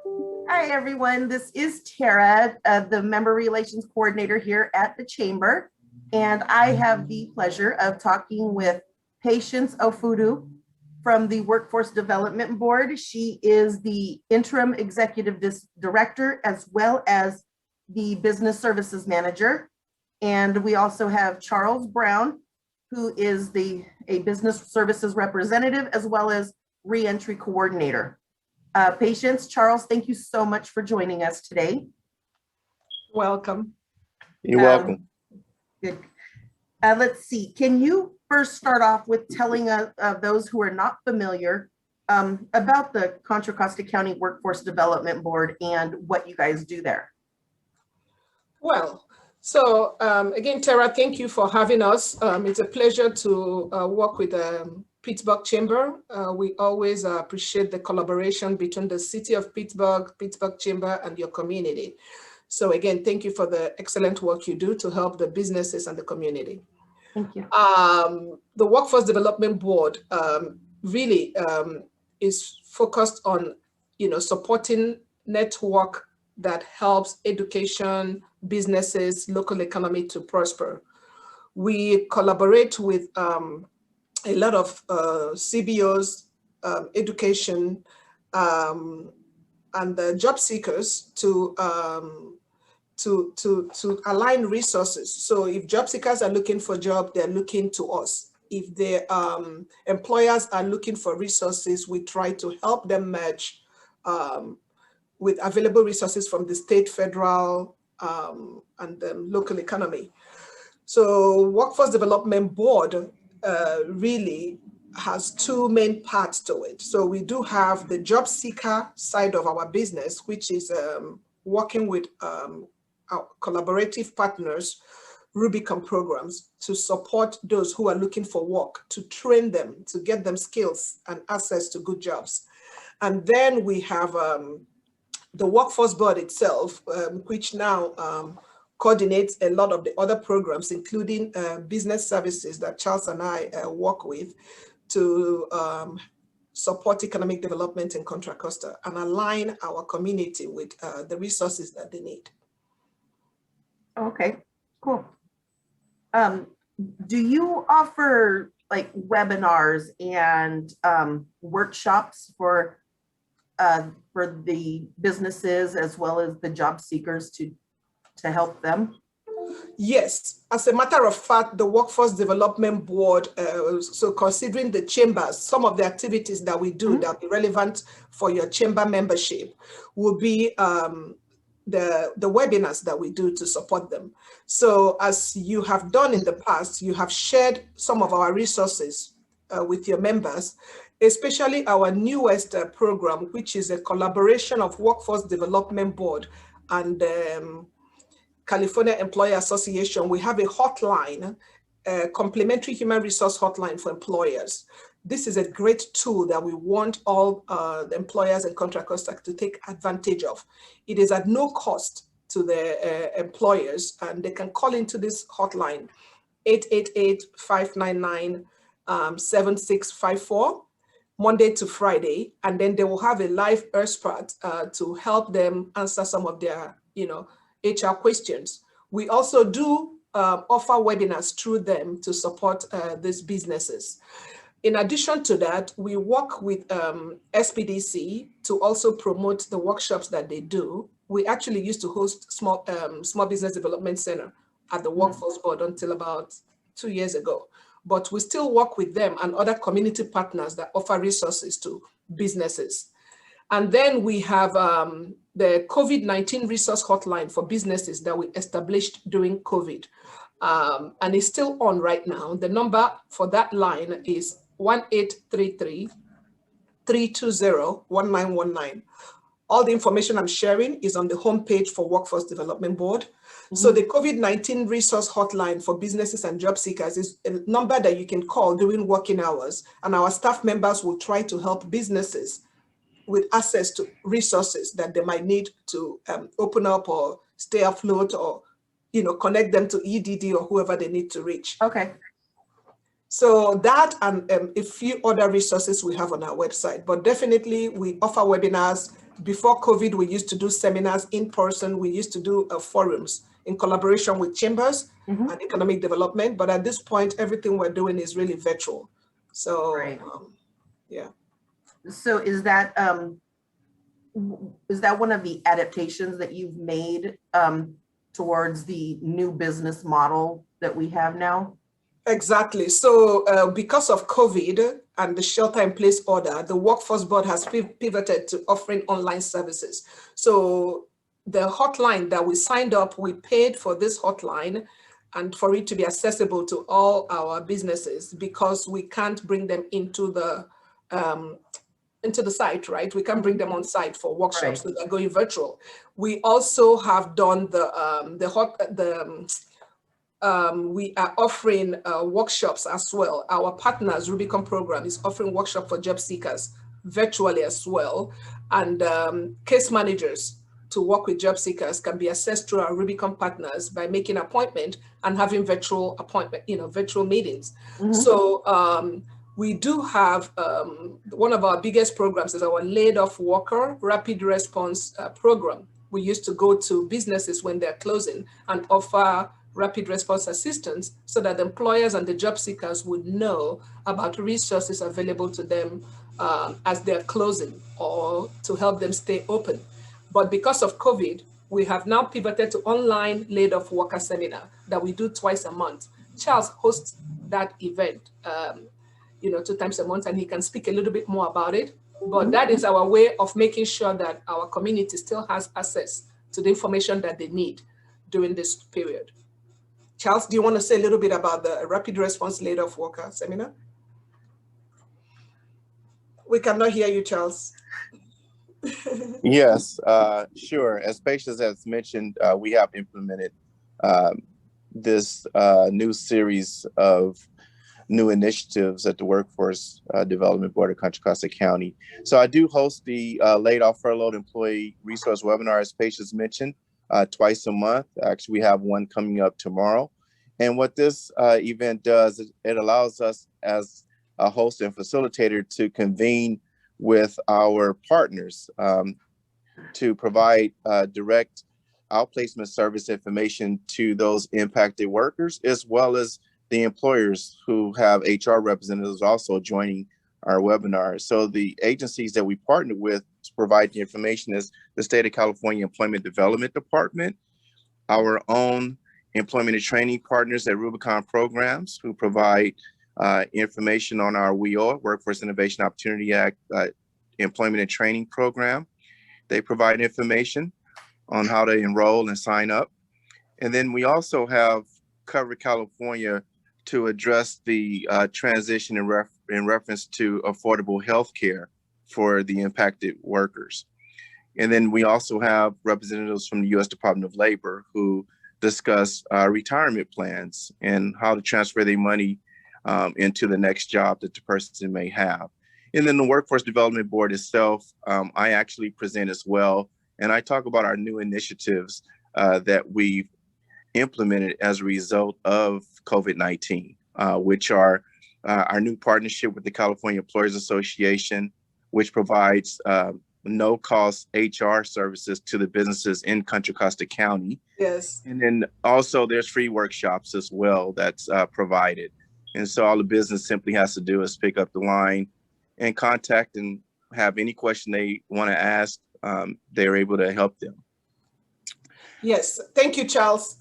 Hi, everyone. This is Tara, the Member Relations Coordinator here at the Chamber. And I have the pleasure of talking with Patience Ofudu from the Workforce Development Board. She is the Interim Executive Director as well as the Business Services Manager. And we also have Charles Brown, who is a Business Services Representative as well as Reentry Coordinator. Patience, Charles, thank you so much for joining us today. Welcome. You're welcome. Good. Let's see, can you first start off with telling those who are not familiar about the Contra Costa County Workforce Development Board and what you guys do there? Well, so again, Tara, thank you for having us. It's a pleasure to work with Pittsburgh Chamber. We always appreciate the collaboration between the City of Pittsburgh, Pittsburgh Chamber, and your community. So again, thank you for the excellent work you do to help the businesses and the community. Thank you. The Workforce Development Board really is focused on, supporting network that helps education, businesses, local economy to prosper. We collaborate with a lot of CBOs, education, and the job seekers to align resources. So if job seekers are looking for a job, they're looking to us. If their employers are looking for resources, we try to help them match with available resources from the state, federal, and the local economy. So Workforce Development Board really has two main parts to it. So we do have the job seeker side of our business, which is working with our collaborative partners, Rubicon programs, to support those who are looking for work, to train them, to get them skills and access to good jobs. And then we have the Workforce Board itself, which now coordinates a lot of the other programs, including business services that Charles and I work with to support economic development in Contra Costa and align our community with the resources that they need. Okay, cool. Do you offer like webinars and workshops for the businesses as well as the job seekers to help them? Yes, as a matter of fact, the Workforce Development Board, so considering the chambers, some of the activities that we do that will be relevant for your chamber membership will be the webinars that we do to support them. So as you have done in the past, you have shared some of our resources with your members, especially our newest program, which is a collaboration of Workforce Development Board and California Employer Association. We have a hotline, a complimentary human resource hotline for employers. This is a great tool that we want all the employers in Contra Costa to take advantage of. It is at no cost to the employers, and they can call into this hotline, 888-599-7654, Monday to Friday, and then they will have a live expert to help them answer some of their, HR questions. We also do offer webinars through them to support these businesses. In addition to that, we work with SPDC to also promote the workshops that they do. We actually used to host small business development center at the Workforce Board until about 2 years ago. But we still work with them and other community partners that offer resources to businesses. And then we have the COVID-19 resource hotline for businesses that we established during COVID. And it's still on right now. The number for that line is 1-833-320-1919. All the information I'm sharing is on the homepage for Workforce Development Board. So the COVID-19 resource hotline for businesses and job seekers is a number that you can call during working hours, and our staff members will try to help businesses with access to resources that they might need to open up or stay afloat or, connect them to EDD or whoever they need to reach. Okay. So that and a few other resources we have on our website, but definitely we offer webinars. Before COVID, we used to do seminars in person. We used to do forums in collaboration with chambers and economic development. But at this point, everything we're doing is really virtual. So, Right. yeah. So is that one of the adaptations that you've made towards the new business model that we have now? Exactly. So because of COVID and the shelter in place order, the Workforce Board has pivoted to offering online services. So the hotline that we signed up, we paid for this hotline and for it to be accessible to all our businesses because we can't bring them into the site, right? We can bring them on site for workshops, Right. so they're going virtual. We also have done we are offering workshops as well. Our partners, Rubicon program, is offering workshop for job seekers virtually as well. And case managers to work with job seekers can be accessed through our Rubicon partners by making an appointment and having virtual meetings. So we do have one of our biggest programs is our laid off worker rapid response program. We used to go to businesses when they're closing and offer rapid response assistance so that employers and the job seekers would know about resources available to them as they're closing or to help them stay open. But because of COVID, we have now pivoted to online laid off worker seminar that we do twice a month. Charles hosts that event 2 times a month, and he can speak a little bit more about it. But that is our way of making sure that our community still has access to the information that they need during this period. Charles, do you want to say a little bit about the Rapid Response Laid Off Worker Seminar? We cannot hear you, Charles. Yes, sure. As Patience has mentioned, we have implemented this new series of new initiatives at the Workforce Development Board of Contra Costa County. So I do host the laid off furloughed employee resource webinar, as Patience mentioned, twice a month. Actually, we have one coming up tomorrow. And what this event does, it allows us as a host and facilitator to convene with our partners to provide direct outplacement service information to those impacted workers, as well as the employers who have HR representatives also joining our webinar. So the agencies that we partner with to provide the information is the State of California Employment Development Department, our own employment and training partners at Rubicon Programs, who provide information on our WIO, Workforce Innovation Opportunity Act employment and training program. They provide information on how to enroll and sign up. And then we also have Cover California to address the transition in reference to affordable health care for the impacted workers. And then we also have representatives from the U.S. Department of Labor who discuss retirement plans and how to transfer their money into the next job that the person may have. And then the Workforce Development Board itself, I actually present as well. And I talk about our new initiatives that we've implemented as a result of COVID-19, which are our new partnership with the California Employers Association, which provides no-cost HR services to the businesses in Contra Costa County. Yes. And then also there's free workshops as well that's provided. And so all the business simply has to do is pick up the line and contact and have any question they want to ask. They're able to help them. Yes, thank you, Charles.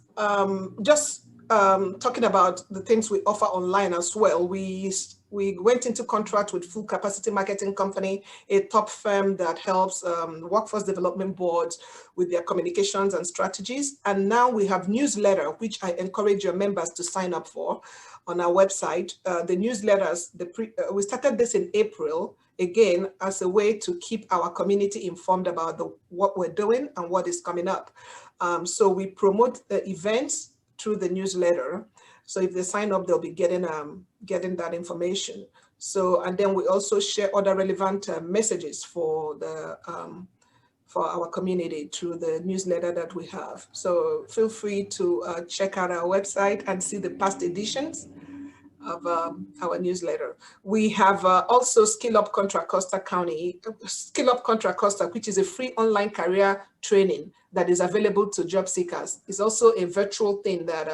Just talking about the things we offer online as well. We went into contract with Full Capacity Marketing Company, a top firm that helps workforce development boards with their communications and strategies. And now we have newsletter, which I encourage your members to sign up for on our website. The newsletters, we started this in April, again, as a way to keep our community informed about what we're doing and what is coming up. So we promote the events through the newsletter. So if they sign up, they'll be getting that information. So, and then we also share other relevant messages for our community through the newsletter that we have. So feel free to check out our website and see the past editions. of our newsletter. We have also Skill Up Contra Costa County, Skill Up Contra Costa, which is a free online career training that is available to job seekers. It's also a virtual thing that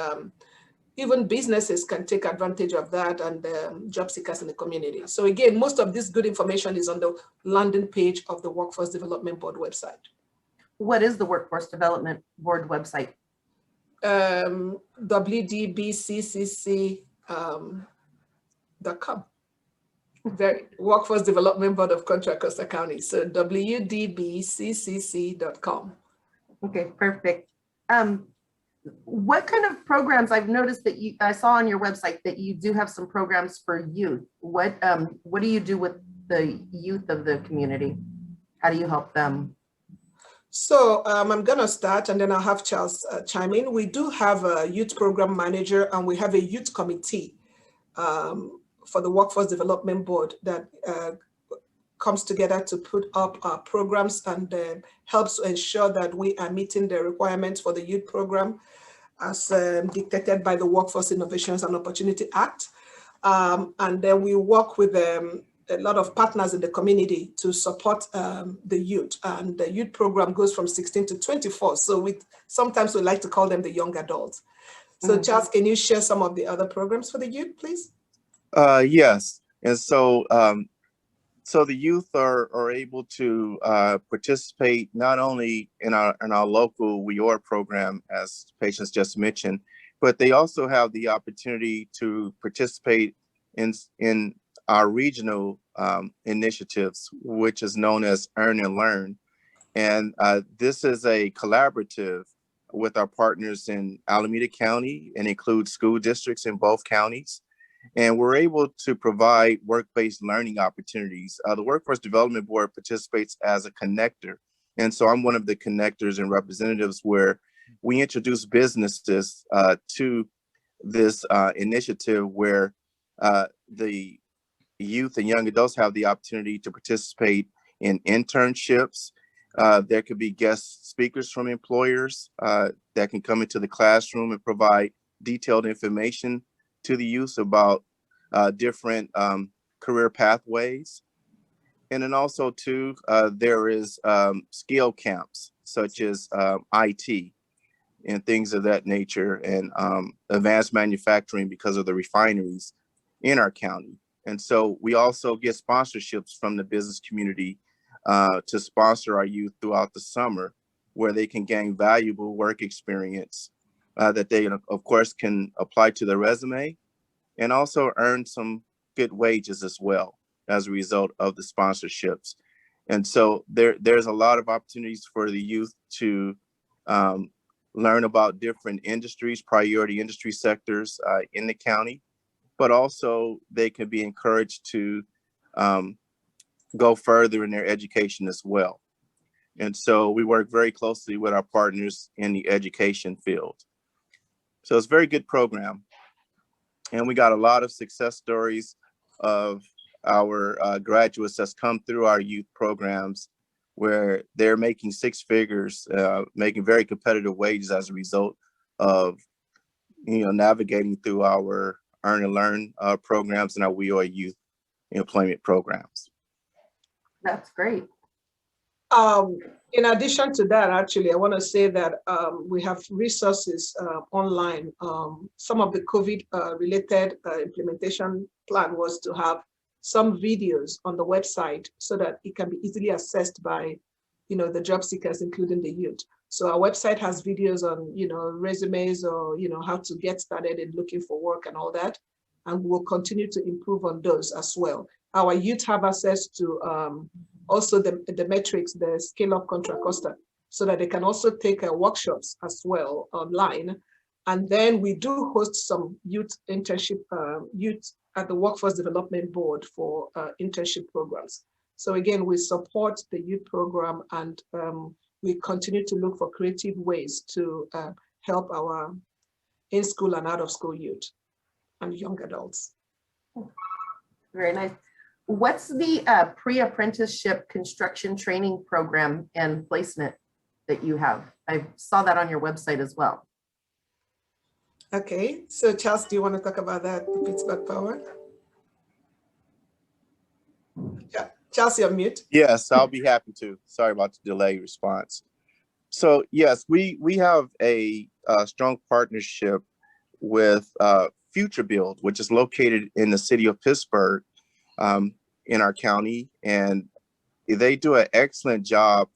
even businesses can take advantage of that, and job seekers in the community. So again, most of this good information is on the landing page of the Workforce Development Board website. What is the Workforce Development Board website? WDBCCC.com. Workforce Development Board of Contra Costa County. So WDBCCC.com. Okay, perfect. What kind of programs, I've noticed that I saw on your website that you do have some programs for youth. What do you do with the youth of the community? How do you help them? So I'm going to start, and then I'll have Charles chime in. We do have a youth program manager, and we have a youth committee for the Workforce Development Board that comes together to put up our programs and helps to ensure that we are meeting the requirements for the youth program as dictated by the Workforce Innovations and Opportunity Act. And then we work with a lot of partners in the community to support the youth. And the youth program goes from 16 to 24. So sometimes we like to call them the young adults. So Charles, can you share some of the other programs for the youth, please? Yes. And so so the youth are able to participate not only in our local WEOR program, as Patience just mentioned, but they also have the opportunity to participate in our regional initiatives, which is known as Earn and Learn. And this is a collaborative with our partners in Alameda County and includes school districts in both counties. And we're able to provide work-based learning opportunities. The Workforce Development Board participates as a connector. And so I'm one of the connectors and representatives where we introduce businesses to this initiative where the youth and young adults have the opportunity to participate in internships. There could be guest speakers from employers that can come into the classroom and provide detailed information to the youth about different career pathways. And then also too, there is skill camps such as IT and things of that nature, and advanced manufacturing because of the refineries in our county. And so we also get sponsorships from the business community to sponsor our youth throughout the summer, where they can gain valuable work experience that they, of course, can apply to their resume and also earn some good wages as well as a result of the sponsorships. And so there's a lot of opportunities for the youth to learn about different industries, priority industry sectors in the county, but also they can be encouraged to go further in their education as well. And so we work very closely with our partners in the education field. So it's a very good program. And we got a lot of success stories of our graduates that's come through our youth programs where they're making six figures, making very competitive wages as a result of, navigating through our Earn and Learn programs and our WEOR youth employment programs. That's great. In addition to that, actually, I want to say that we have resources online. Some of the COVID-related implementation plan was to have some videos on the website so that it can be easily accessed by, the job seekers, including the youth. So our website has videos on, resumes or, how to get started in looking for work and all that. And we'll continue to improve on those as well. Our youth have access to also the metrics, the Scale Up Contra Costa, so that they can also take workshops as well online. And then we do host some youth internship, youth at the Workforce Development Board for internship programs. So again, we support the youth program, and we continue to look for creative ways to help our in-school and out-of-school youth and young adults. Very nice. What's the pre-apprenticeship construction training program and placement that you have? I saw that on your website as well. Okay, so Charles, do you want to talk about that, the Pittsburgh Power? Charles, you're mute. Yes, I'll be happy to. Sorry about the delayed response. So yes, we have a, strong partnership with Future Build, which is located in the city of Pittsburgh, um, in our county, and they do an excellent job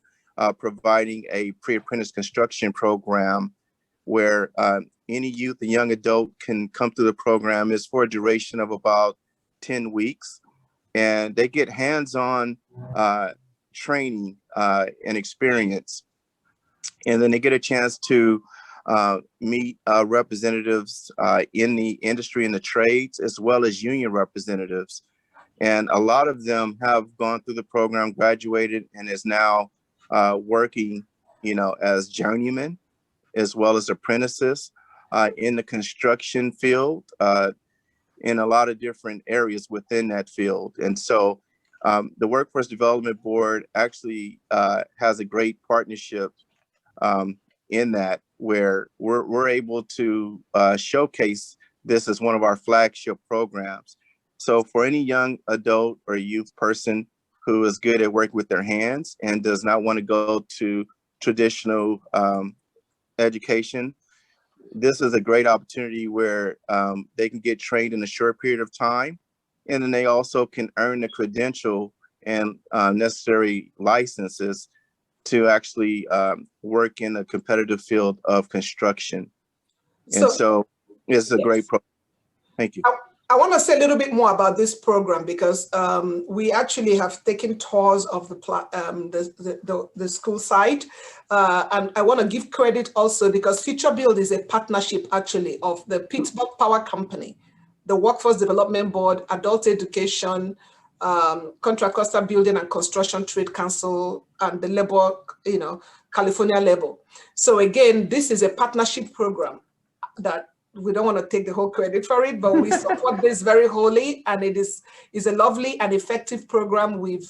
providing a pre-apprentice construction program where any youth and young adult can come through the program. It's for a duration of about 10 weeks, and they get hands-on training and experience. And then they get a chance to meet representatives in the industry and the trades, as well as union representatives. And a lot of them have gone through the program, graduated, and is now working, as journeymen as well as apprentices in the construction field, in a lot of different areas within that field. And so the Workforce Development Board actually has a great partnership in that, where we're able to showcase this as one of our flagship programs. So for any young adult or youth person who is good at working with their hands and does not want to go to traditional education, this is a great opportunity where they can get trained in a short period of time, and then they also can earn the credential and necessary licenses to actually work in a competitive field of construction. And so it's a great program. Thank you. I want to say a little bit more about this program because we actually have taken tours of the school site. And I want to give credit also because Future Build is a partnership actually of the Pittsburgh Power Company, the Workforce Development Board, Adult Education, Contra Costa Building and Construction Trade Council, and the labor, California Labor. So again, this is a partnership program that we don't want to take the whole credit for it, but we support this very wholly, and it is a lovely and effective program. We've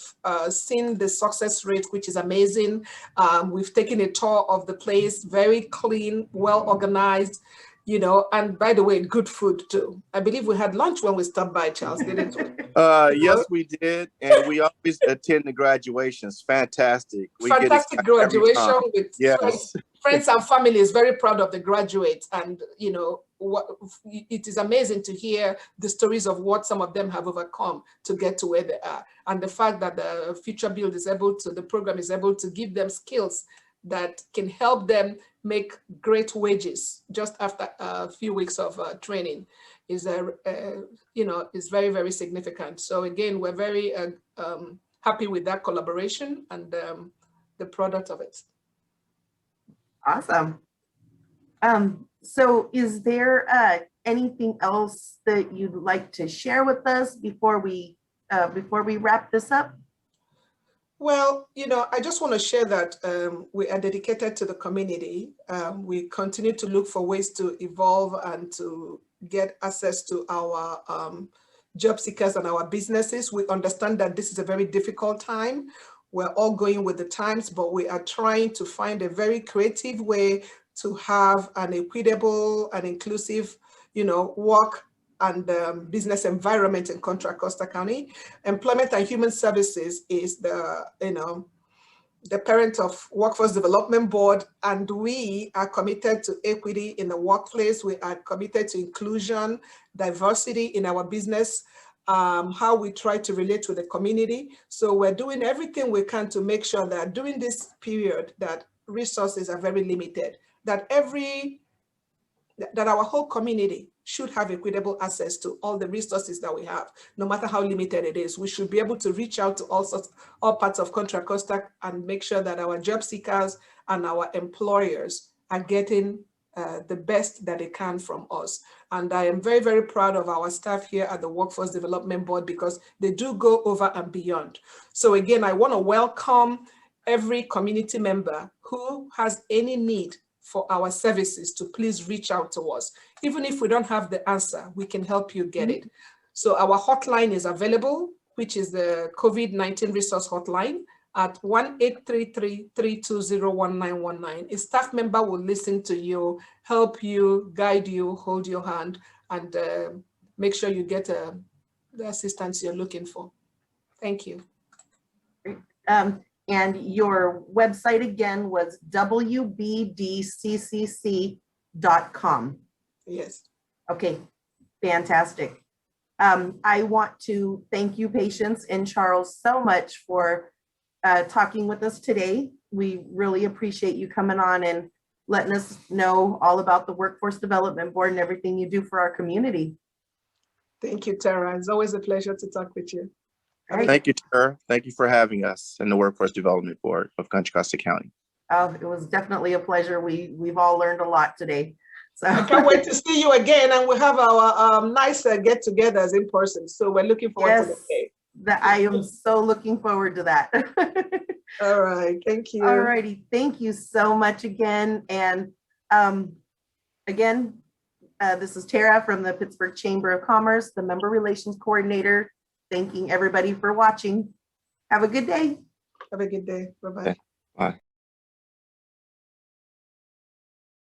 seen the success rate, which is amazing. We've taken a tour of the place, very clean, well organized, and by the way, good food too. I believe we had lunch when we stopped by, Charles, didn't we? Yes, we did, and we always attend the graduations. Fantastic. Fantastic graduation with yes. friends and family is very proud of the graduates, and it is amazing to hear the stories of what some of them have overcome to get to where they are, and the fact that the Future Build the program is able to give them skills that can help them make great wages just after a few weeks of training is very, very significant. So again, we're very happy with that collaboration and the product of it. Awesome. So is there anything else that you'd like to share with us before we wrap this up? Well, I just want to share that we are dedicated to the community. We continue to look for ways to evolve and to get access to our job seekers and our businesses. We understand that this is a very difficult time. We're all going with the times, but we are trying to find a very creative way to have an equitable and inclusive, work and business environment in Contra Costa County. Employment and Human Services is the parent of Workforce Development Board, and we are committed to equity in the workplace. We are committed to inclusion, diversity in our business, how we try to relate to the community. So we're doing everything we can to make sure that during this period that resources are very limited, that our whole community should have equitable access to all the resources that we have, no matter how limited it is. We should be able to reach out to all parts of Contra Costa and make sure that our job seekers and our employers are getting the best that they can from us. And I am very, very proud of our staff here at the Workforce Development Board because they do go over and beyond. So again, I want to welcome every community member who has any need for our services to please reach out to us. Even if we don't have the answer, we can help you get it. So our hotline is available, which is the COVID-19 resource hotline. at 1-833-320-1919. A staff member will listen to you, help you, guide you, hold your hand, and make sure you get the assistance you're looking for. Thank you. And your website again was wbdccc.com. Yes. Okay, fantastic. I want to thank you, Patience and Charles, so much for talking with us today. We really appreciate you coming on and letting us know all about the Workforce Development Board and everything you do for our community. Thank you, Tara. It's always a pleasure to talk with you. Right. Thank you, Tara. Thank you for having us in the Workforce Development Board of Contra Costa County. It was definitely a pleasure. We've all learned a lot today. So I can't wait to see you again, and we'll have our nice get-togethers in person. So we're looking forward to the day. I am so looking forward to that. All right, thank you. All righty, thank you so much again. And again, this is Tara from the Pittsburgh Chamber of Commerce, the Member Relations Coordinator, thanking everybody for watching. Have a good day. Have a good day. Bye-bye. Bye.